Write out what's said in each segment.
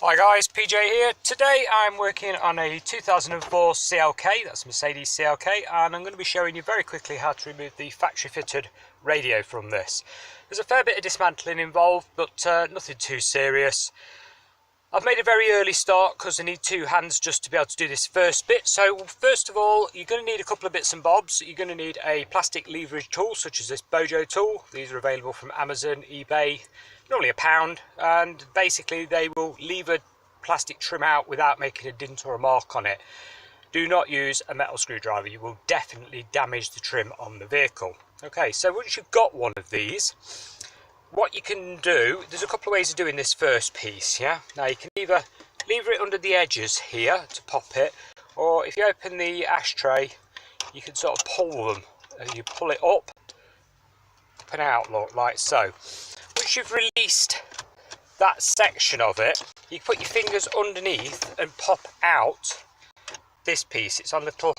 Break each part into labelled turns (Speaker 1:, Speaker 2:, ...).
Speaker 1: Hi guys, PJ here. Today I'm working on a 2004 CLK, that's Mercedes CLK, and I'm going to be showing you very quickly how to remove the factory fitted radio from this. There's a fair bit of dismantling involved, but nothing too serious. I've made a very early start because I need two hands just to be able to do this first bit. So first of all, you're going to need a couple of bits and bobs. You're going to need a plastic leverage tool such as this Bojo tool. These are available from Amazon, eBay, normally £1, and basically they will lever plastic trim out without making a dint or a mark on it. Do not use a metal screwdriver, you will definitely damage the trim on the vehicle. Okay, so once you've got one of these, what you can do, there's a couple of ways of doing this first piece, yeah? Now you can either lever it under the edges here to pop it, or if you open the ashtray, you can sort of pull them, and you pull it up and out, look, like so. Once you've released that section of it, you can put your fingers underneath and pop out this piece. It's on little,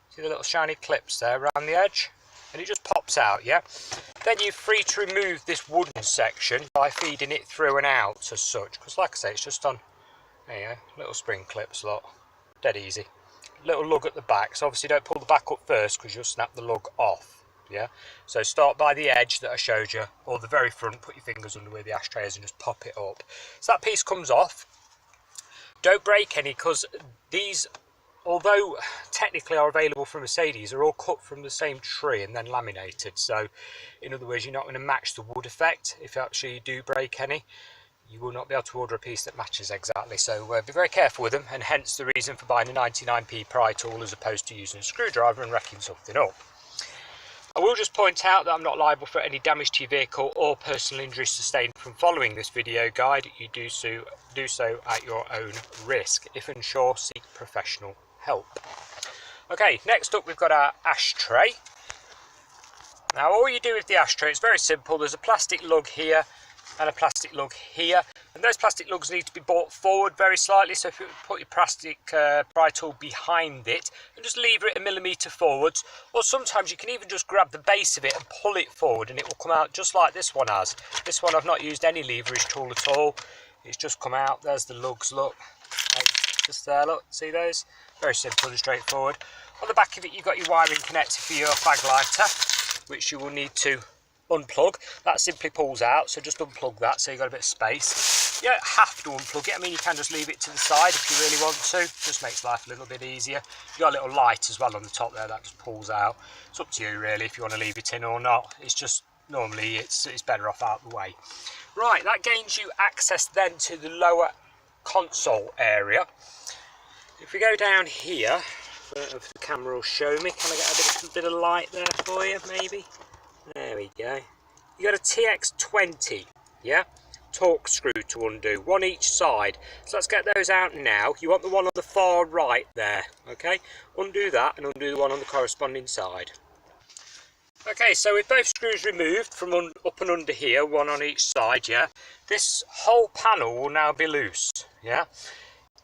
Speaker 1: see the little shiny clips there around the edge? And it just pops out, yeah? Then you're free to remove this wooden section by feeding it through and out as such, because like I say, it's just on, there you go, little spring clips, look, dead easy. Little lug at the back, so obviously don't pull the back up first because you'll snap the lug off, yeah? So start by the edge that I showed you, or the very front, put your fingers under where the ashtray is and just pop it up. So that piece comes off. Don't break any, because these, although technically are available from Mercedes, are all cut from the same tree and then laminated. So in other words, you're not going to match the wood effect. If actually you do break any, you will not be able to order a piece that matches exactly. So be very careful with them, and hence the reason for buying a 99p pry tool as opposed to using a screwdriver and wrecking something up. I will just point out that I'm not liable for any damage to your vehicle or personal injury sustained from following this video guide. You do so at your own risk. If unsure, seek professional help. Okay, next up we've got our ashtray. Now all you do with the ashtray, it's very simple. There's a plastic lug here and a plastic lug here, and those plastic lugs need to be brought forward very slightly. So if you put your plastic pry tool behind it and just lever it 1 millimetre forwards, or sometimes you can even just grab the base of it and pull it forward and it will come out just like this one has. This one I've not used any leverage tool at all, it's just come out. There's the lugs, look, just there, look, see those? Very simple and straightforward. On the back of it you've got your wiring connector for your fag lighter, which you will need to unplug. That simply pulls out, so just unplug that so you've got a bit of space. You don't have to unplug it, I mean you can just leave it to the side if you really want to, just makes life a little bit easier. You've got a little light as well on the top there that just pulls out. It's up to you really if you want to leave it in or not. It's just normally it's better off out the way. Right, that gains you access then to the lower console area. If we go down here, if the camera will show me, can I get a bit of light there for you maybe? There we go. You got a TX20, yeah? Torque screw to undo, one each side. So let's get those out now. You want the one on the far right there, okay? Undo that and undo the one on the corresponding side. Okay, so with both screws removed from up and under here, one on each side, yeah? This whole panel will now be loose, yeah?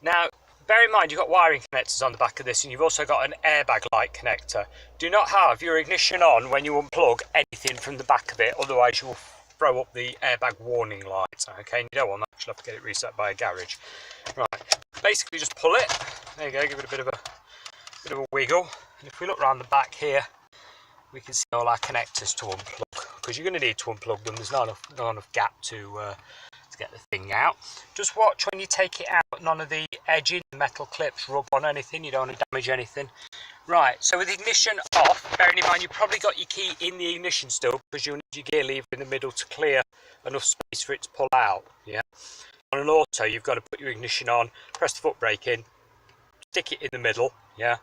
Speaker 1: Now, bear in mind you've got wiring connectors on the back of this, and you've also got an airbag light connector. Do not have your ignition on when you unplug anything from the back of it, otherwise you will throw up the airbag warning lights, okay? And you don't want that, you'll have to get it reset by a garage. Right, basically just pull it, there you go, give it a bit of a wiggle, and if we look around the back here, we can see all our connectors to unplug, because you're going to need to unplug them. There's not enough gap to get the thing out. Just watch when you take it out, none of the edging, metal clips rub on anything, you don't want to damage anything. Right, so with ignition off, bearing in mind you've probably got your key in the ignition still, because you'll need your gear lever in the middle to clear enough space for it to pull out, yeah? On an auto you've got to put your ignition on, press the foot brake in, stick it in the middle, yeah?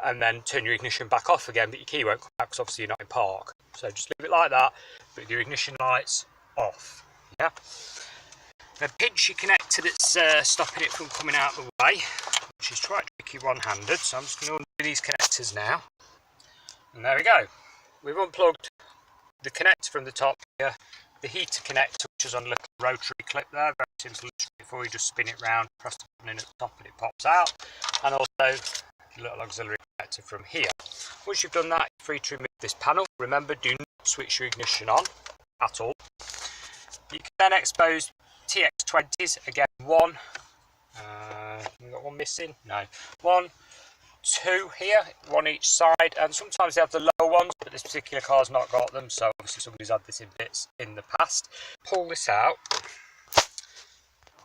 Speaker 1: And then turn your ignition back off again, but your key won't come out because obviously you're not in park. So just leave it like that, but with your ignition lights off, yeah? Now pinch your connector that's stopping it from coming out the way, which is quite tricky one-handed, so I'm just going to undo these connectors now. And there we go. We've unplugged the connector from the top here, the heater connector, which is on a little rotary clip there, very simple and straightforward. You just spin it round, press the button in at the top and it pops out, and also a little auxiliary connector from here. Once you've done that, you're free to remove this panel. Remember, do not switch your ignition on at all. You can then expose TX20s, again one We've got one missing. No, 1, 2 here, one each side, and sometimes they have the lower ones, but this particular car's not got them, so obviously somebody's had this in bits in the past. Pull this out.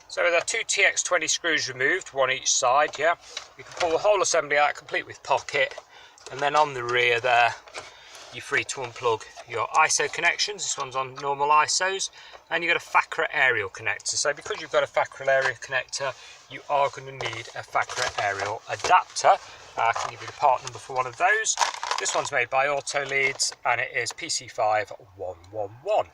Speaker 1: So with our 2 TX20 screws removed, one each side, yeah, you can pull the whole assembly out complete with pocket, and then on the rear there you're free to unplug your ISO connections. This one's on normal ISOs, and you've got a FACRA aerial connector. So because you've got a FACRA aerial connector, you are going to need a FACRA aerial adapter. I can give you the part number for one of those. This one's made by Auto Leads, and it is PC5111.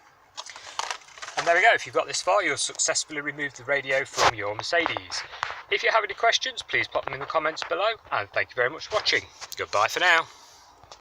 Speaker 1: And there we go, if you've got this far, you've successfully removed the radio from your Mercedes. If you have any questions, please pop them in the comments below, and thank you very much for watching. Goodbye for now.